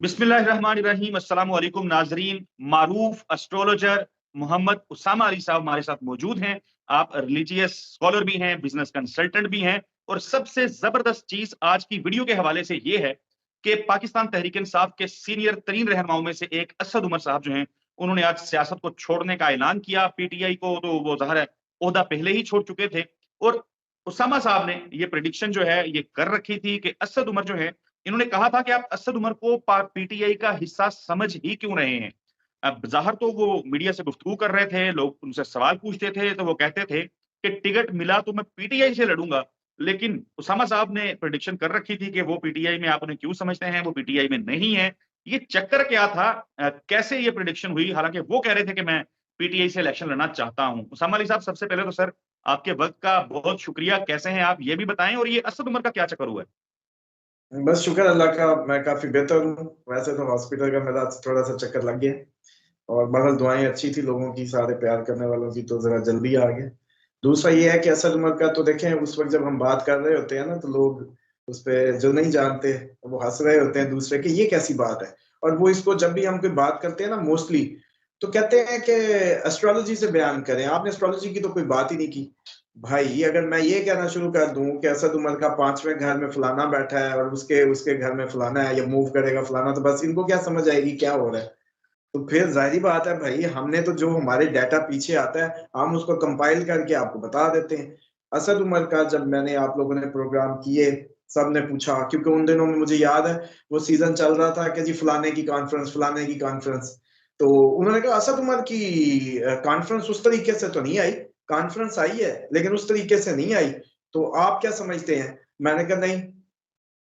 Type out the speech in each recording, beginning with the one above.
बिस्मिल्लाहिर्रहमानिर्रहीम। अस्सलाम वालेकुम नाजरीन। मारूफ एस्ट्रोलॉजर मोहम्मद उसामा अली साहब हमारे साथ मौजूद हैं। आप रिलीजियस स्कॉलर भी हैं, बिजनेस कंसल्टेंट भी हैं, और सबसे जबरदस्त चीज आज की वीडियो के हवाले से ये है कि पाकिस्तान तहरीक इंसाफ के सीनियर तरीन रहनुमाओं में से एक असद उमर साहब जो हैं, उन्होंने आज सियासत को छोड़ने का ऐलान किया। पीटीआई को तो वो ज़ाहिर है ओहदा पहले ही छोड़ चुके थे, और उसामा साहब ने ये प्रिडिक्शन जो है ये कर रखी थी कि असद उमर जो है, इन्होंने कहा था कि आप असद उमर को पीटीआई का हिस्सा समझ ही क्यों रहे हैं। अब ज़ाहिर तो वो मीडिया से गुफ्तगू कर रहे थे, लोग उनसे सवाल पूछते थे, तो वो कहते थे कि टिकट मिला तो मैं पीटीआई से लड़ूंगा। लेकिन उसामा साहब ने प्रिडिक्शन कर रखी थी कि वो पीटीआई में, आप उन्हें क्यों समझते हैं, वो पीटीआई में नहीं है। ये चक्कर क्या था? कैसे ये प्रिडिक्शन हुई? हालांकि वो कह रहे थे कि मैं पीटीआई से इलेक्शन लड़ना चाहता हूं। उसामा अली साहब, सबसे पहले तो सर आपके वक्त का बहुत शुक्रिया। कैसे हैं आप, ये भी बताएं, और ये असद उमर का क्या चक्कर हुआ है? बस शुक्र अल्लाह का, मैं काफी बेहतर हूँ। वैसे तो हॉस्पिटल का मेरा थोड़ा सा चक्कर लग गया, और बहरहाल दुआएं अच्छी थी लोगों की, सारे प्यार करने वालों की, तो जरा जल्दी आ गए। दूसरा ये है कि असद उमर का तो देखें, उस वक्त जब हम बात कर रहे होते हैं ना, तो लोग उस पे जो नहीं जानते वो हंस रहे होते हैं दूसरे के, ये कैसी बात है। और वो इसको जब भी हम कोई बात करते हैं ना, मोस्टली तो कहते हैं कि एस्ट्रोलॉजी से बयान करें। आपने एस्ट्रोलॉजी की तो कोई बात ही नहीं की। भाई अगर मैं ये कहना शुरू कर दूं कि असद उमर का 5वें घर में फलाना बैठा है और उसके उसके घर में फलाना है, या मूव करेगा फलाना, तो बस इनको क्या समझ आएगी क्या हो रहा है। तो फिर जाहिर बात है भाई, हमने तो जो हमारे डाटा पीछे आता है हम उसको कंपाइल करके आपको बता देते हैं। असद उमर का जब मैंने, आप लोगों ने प्रोग्राम किए, सब ने पूछा, क्योंकि उन दिनों में मुझे याद है वो सीजन चल रहा था कि जी फलाने की कॉन्फ्रेंस, फलाने की कॉन्फ्रेंस। तो उन्होंने कहा असद उमर की कॉन्फ्रेंस उस तरीके से तो नहीं आई। कॉन्फ्रेंस आई है लेकिन उस तरीके से नहीं आई। तो आप क्या समझते हैं? मैंने कहा नहीं,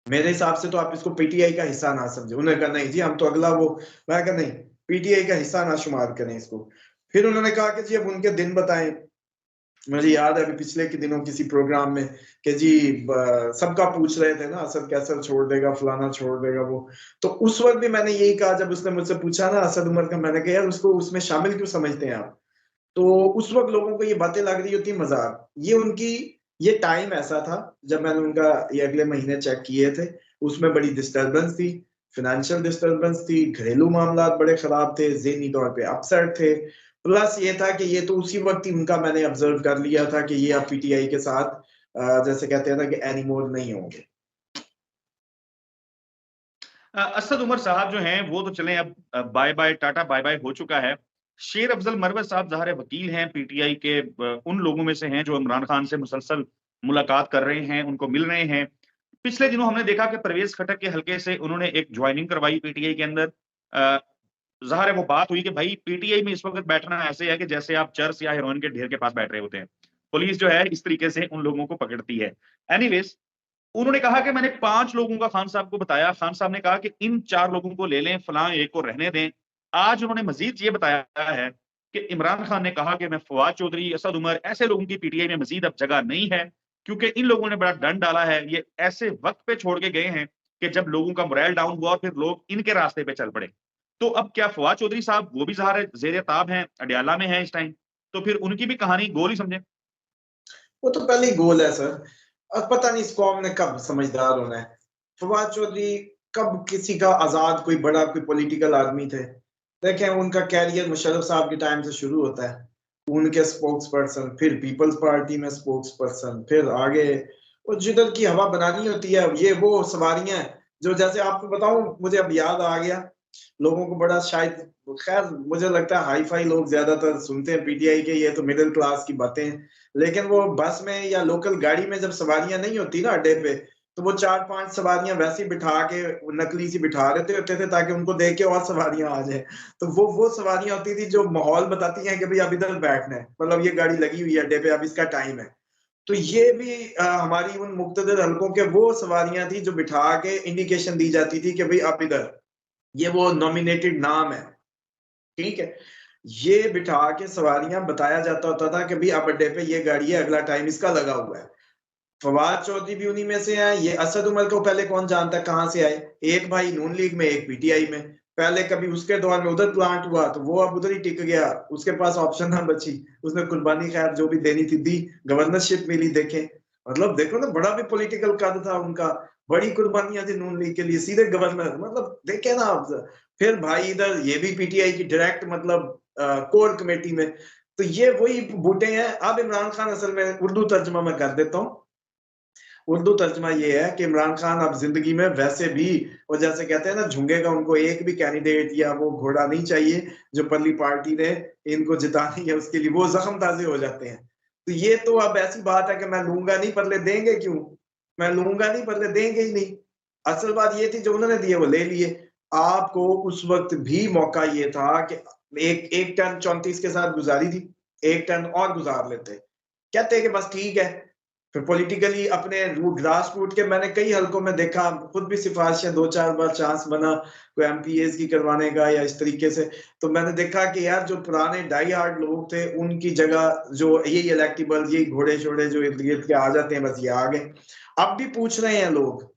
मेरे हिसाब से तो आप इसको पीटीआई का हिस्सा ना समझे। उन्होंने कहा नहीं जी, हम तो अगला वो। मैं कहा नहीं, पीटीआई का हिस्सा ना शुमार करें इसको। फिर उन्होंने कहा कि जी अब उनके दिन बताएं। मुझे याद है अभी पिछले के दिनों किसी प्रोग्राम में कि जी सबका पूछ रहे थे ना, असद कैसर छोड़ देगा, फलाना छोड़ देगा वो। तो उस वक्त भी मैंने यही कहा, जब उसने मुझसे पूछा ना असद उमर का, मैंने कहा यार उसको उसमें शामिल क्यों समझते हैं आप। तो उस वक्त लोगों को ये बातें लग रही होती मजाक। ये उनकी, ये टाइम ऐसा था जब मैंने उनका ये अगले महीने चेक किए थे, उसमें बड़ी डिस्टरबेंस थी। फाइनेंशियल डिस्टरबेंस थी, घरेलू मामला बड़े खराब थे, ज़हनी तौर पे अपसेट थे। प्लस ये था कि ये तो उसी वक्त ही उनका मैंने ऑब्जर्व कर लिया था कि ये अब पीटीआई के साथ जैसे कहते हैं ना कि एनीमोर नहीं होंगे। असद उमर साहब जो हैं वो तो चलें, अब bye bye tata bye bye हो चुका है। शेर अफजल मरवत साहब ज़ाहिर है वकील हैं, पीटीआई के उन लोगों में से हैं जो इमरान खान से मुसलसल मुलाकात कर रहे हैं, उनको मिल रहे हैं। पिछले दिनों हमने देखा कि परवेज खटक के हल्के से उन्होंने एक ज्वाइनिंग करवाई पीटीआई के अंदर। ज़ाहिर है वो बात हुई कि भाई पीटीआई में इस वक्त बैठना ऐसे है कि जैसे आप चर्स या हेरोइन के ढेर के पास बैठ रहे होते हैं। पुलिस जो है इस तरीके से उन लोगों को पकड़ती है। एनीवेज, उन्होंने कहा कि मैंने 5 लोगों का खान साहब को बताया। खान साहब ने कहा कि इन 4 लोगों को ले लें, फलां एक को रहने दें। आज उन्होंने मजीद ये बताया है कि इमरान खान ने कहा कि मैं फवाद चौधरी, असद उमर, ऐसे लोगों की पीटीआई में मजीद अब जगह नहीं है, क्योंकि इन लोगों ने बड़ा डंड डाला है। ये ऐसे वक्त पे छोड़ के गए हैं कि जब लोगों का मोरल डाउन हुआ और फिर लोग इनके रास्ते पे चल पड़े। तो अब क्या फवाद चौधरी साहब वो भी ज़ाहिर है ज़ेर ताब हैं, अडयाला में हैं इस टाइम, तो फिर उनकी भी कहानी गोल ही समझे। वो तो पहले ही गोल है सर। अब पता नहीं इस कौम ने कब समझदार होना है। फवाद चौधरी कब किसी का आजाद कोई बड़ा कोई पॉलिटिकल आदमी थे। देखें उनका कैरियर मुशर्रफ साहब के टाइम से शुरू होता है, उनके स्पोक्स पर्सन, फिर पीपल्स पार्टी में स्पोक्स पर्सन, फिर आगे वो जिधर की हवा बनानी होती है। ये वो सवारियां हैं जो, जैसे आपको बताऊं, मुझे अब याद आ गया। लोगों को बड़ा शायद, खैर मुझे लगता है हाई फाई लोग ज्यादातर सुनते हैं पीटीआई के, ये तो मिडिल क्लास की बातें हैं। लेकिन वो बस में या लोकल गाड़ी में जब सवारियां नहीं होती ना अड्डे पे, तो वो 4-5 सवारियां वैसे ही बिठा के नकली सी बिठा देते होते थे ताकि उनको देख के और सवारियां आ जाए। तो वो सवारियां होती थी जो माहौल बताती हैं कि भाई अब इधर बैठना है, मतलब ये गाड़ी लगी हुई है अड्डे पे, अब इसका टाइम है। तो ये भी हमारी उन मुक्तदर हलकों के वो सवारियां थी जो बिठा के इंडिकेशन दी जाती थी कि भाई अब इधर, ये वो नॉमिनेटेड नाम है, ठीक है। ये बिठा के सवारियां बताया जाता होता था कि भाई अब अड्डे पे ये गाड़ी है, अगला टाइम इसका लगा हुआ है। फवाद चौधरी भी उन्हीं में से है। ये असद उमर को पहले कौन जानता है कहाँ से आए। एक भाई नून लीग में, एक पीटीआई में। पहले कभी उसके दौर में उधर प्लांट हुआ तो वो अब उधर ही टिक गया, उसके पास ऑप्शन ना बची। उसने कुर्बानी खैर जो भी देनी थी दी, गवर्नरशिप मिली। देखें, मतलब देखो ना, बड़ा भी पॉलिटिकल कद था उनका। बड़ी कुर्बानियां थी नून लीग के लिए, सीधे गवर्नर, मतलब देखे ना आप। फिर भाई इधर ये भी पीटीआई की डायरेक्ट मतलब कोर कमेटी में, तो ये वही बूटे हैं। अब इमरान खान, असल में उर्दू तर्जमा मैं कर देता हूँ। उर्दू तर्जमा ये है कि इमरान खान अब जिंदगी में वैसे भी, वो जैसे कहते हैं ना, झुंगेगा उनको एक भी कैंडिडेट या वो घोड़ा नहीं चाहिए जो परली पार्टी ने इनको जितानी है उसके लिए, वो जख्म ताजे हो जाते हैं। तो ये तो अब ऐसी बात है कि मैं लूंगा नहीं, बदले देंगे क्यों? मैं लूंगा नहीं, बदले देंगे ही नहीं। असल बात ये थी, जो उन्होंने दिए वो ले लिए। आपको उस वक्त भी मौका ये था कि एक टर्न 34 के साथ गुजारी थी, एक टर्न और गुजार लेते, कहते कि बस ठीक है। फिर पॉलिटिकली अपने ग्रास रूट के मैंने कई हलकों में देखा, खुद भी सिफारिशें 2-4 बार चांस बना कोई एमपीएस की करवाने का या इस तरीके से, तो मैंने देखा कि यार जो पुराने डाई हार्ड लोग थे उनकी जगह जो यही इलेक्टेबल, यही घोड़े शोड़े जो इर्द गिर्द के आ जाते हैं, बस ये आ गए। अब भी पूछ रहे हैं लोग,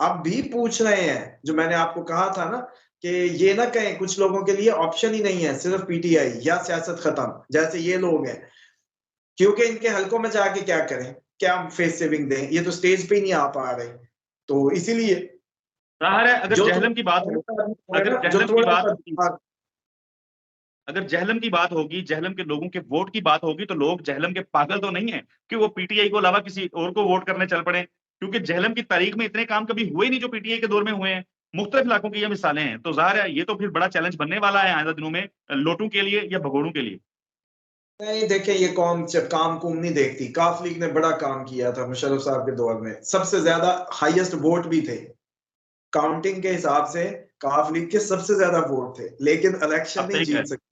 अब भी पूछ रहे हैं, जो मैंने आपको कहा था ना कि ये ना कहें कुछ लोगों के लिए ऑप्शन ही नहीं है, सिर्फ पीटीआई या सियासत खत्म, जैसे ये लोग हैं। क्योंकि इनके हलकों में जाके क्या करें, क्या फेस सेविंग दें, ये तो स्टेज पे ही नहीं आ पा रहे। तो इसीलिए जाहिर है अगर जो जहलम की बात हो, अगर जो जहलम की थोड़ा बात होगी, सा, अगर जहलम की बात होगी, जहलम के लोगों के वोट की बात होगी, तो लोग जहलम के पागल तो नहीं है कि वो पीटीआई को अलावा किसी और को वोट करने चल पड़े, क्योंकि जहलम की तारीख में इतने काम कभी हुए नहीं जो पीटीआई के दौर में हुए हैं। मुख्तलिफ इलाकों की ये मिसालें हैं। तो जाहिर है ये तो फिर बड़ा चैलेंज बनने वाला है आइंदा दिनों में, लोटू के लिए या भगोड़ों के लिए। नहीं देखें, ये कौम जब काम कुम नहीं देखती। काफ लीग ने बड़ा काम किया था मुशर्रफ साहब के दौर में, सबसे ज्यादा हाईएस्ट वोट भी थे काउंटिंग के हिसाब से। काफ लीग के सबसे ज्यादा वोट थे, लेकिन इलेक्शन अब नहीं सही कह जीत रहे सके।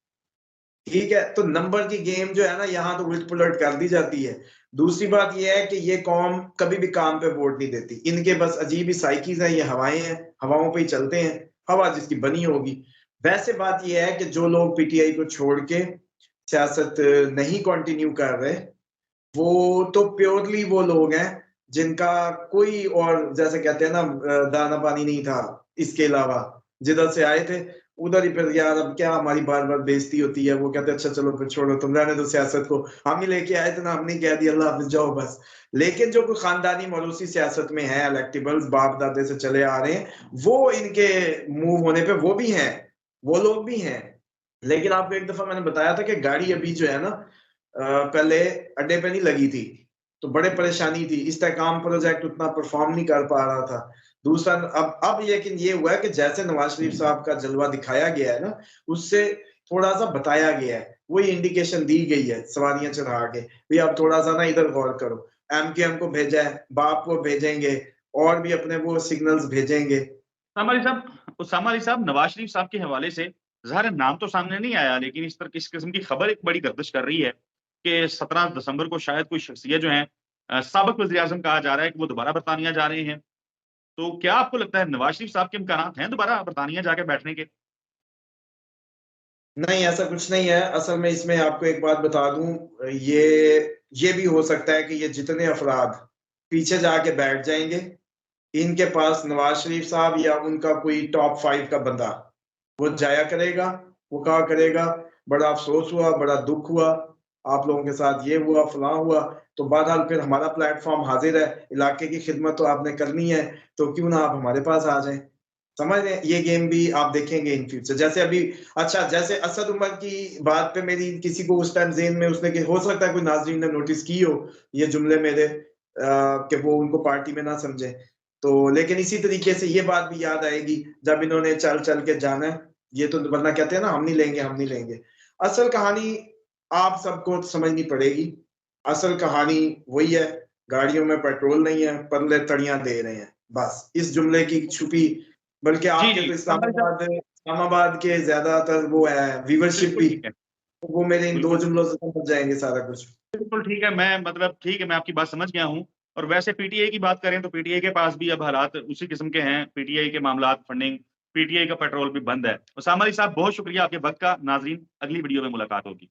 ठीक है, तो नंबर की गेम जो है ना, यहाँ तो उलट पुलट कर दी जाती है। दूसरी बात यह है कि ये कौम कभी भी काम पे वोट नहीं देती, इनके बस अजीब ही साइकीज हैं, ये हवाएं हैं, हवाओं पे ही चलते हैं, हवा जिसकी बनी होगी। वैसे बात यह है कि जो लोग पीटीआई को छोड़ के सियासत नहीं कंटिन्यू कर रहे, वो तो प्योरली वो लोग हैं जिनका कोई और, जैसे कहते हैं ना, दाना पानी नहीं था इसके अलावा। जिधर से आए थे उधर ही, फिर यार अब क्या हमारी बार बार बेइज्जती होती है, वो कहते हैं अच्छा चलो फिर छोड़ो, तुम रहने दो सियासत को, हम ही लेके आए थे ना, हमने कह दिया अल्लाह हाफिज जाओ बस। लेकिन जो कोई खानदानी मौरूसी सियासत में है, इलेक्टेबल्स बाप दादे से चले आ रहे हैं, वो इनके मूव होने पे वो भी हैं, वो लोग भी हैं। लेकिन आपको एक दफा मैंने बताया था कि गाड़ी अभी जो है ना, पहले अड्डे पे नहीं लगी थी, तो बड़े परेशानी थी, इस्तेकाम प्रोजेक्ट उतना परफॉर्म नहीं कर पा रहा था। दूसरा, अब लेकिन ये हुआ है कि जैसे नवाज शरीफ साहब का जलवा दिखाया गया है ना, उससे थोड़ा सा बताया गया है, वही इंडिकेशन दी गई है सवारियां चढ़ा के, भाई आप थोड़ा सा ना इधर गौर करो। एमकेएम को भेजा है, बाप को भेजेंगे, और भी अपने वो सिग्नल्स भेजेंगे। उसामा अली साहब, नवाज शरीफ साहब के हवाले से ज़ाहिर नाम तो सामने नहीं आया, लेकिन इस पर किस किस्म की खबर एक बड़ी गर्दिश कर रही है कि 17 दिसंबर को शायद कोई शख्सियत जो है, साबिक वज़ीर आज़म कहा जा रहा है कि वो दोबारा बरतानिया जा रहे हैं। तो क्या आपको लगता है नवाज शरीफ साहब के इम्कानात हैं दोबारा बरतानिया जाके बैठने के? नहीं, ऐसा कुछ नहीं है। असल में इसमें आपको एक बात बता दूं, ये भी हो सकता है कि ये जितने अफराद पीछे जाके बैठ जाएंगे, इनके पास नवाज शरीफ साहब या उनका कोई टॉप 5 का बंदा वो जाया करेगा, वो कहा करेगा बड़ा अफसोस हुआ, बड़ा दुख हुआ, आप लोगों के साथ ये हुआ, फलां हुआ। तो बहरहाल फिर हमारा प्लेटफॉर्म हाजिर है, इलाके की खिदमत तो आपने करनी है, तो क्यों ना आप हमारे पास आ जाएं। समझ रहे हैं? ये गेम भी आप देखेंगे इन फ्यूचर, जैसे अभी। अच्छा, जैसे असद उमर की बात पे मेरी किसी को उस टाइम जेन में, उसने हो सकता है कोई नाजरीन ने नोटिस की हो ये जुमले मेरे, कि वो उनको पार्टी में ना समझे। तो लेकिन इसी तरीके से ये बात भी याद आएगी जब इन्होंने चल चल के जाना है, ये तो वरना कहते हैं ना हम नहीं लेंगे, हम नहीं लेंगे। असल कहानी आप सबको समझनी पड़ेगी। असल कहानी वही है, गाड़ियों में पेट्रोल नहीं है, परले तड़ियां दे रहे हैं, बस इस जुमले की छुपी। बल्कि जी, आपके जी। तो हमारे साथ इस्लामाबाद के ज्यादातर वो है व्यूवरशिप बिल्कुल भी, ठीक है, तो वो मेरे इन दो बिल्कुल, जुमलों से समझ जाएंगे सारा कुछ। बिल्कुल ठीक है। मैं मतलब ठीक है, मैं आपकी बात समझ गया हूँ। और वैसे पीटीआई की बात करें तो पीटीआई के पास भी अब हालात उसी किस्म के हैं। पीटीआई के मामलात, फंडिंग, पीटीआई का पेट्रोल भी बंद है। उसामा अली साहब, बहुत शुक्रिया आपके वक़्त का। नाज़रीन, अगली वीडियो में मुलाकात होगी।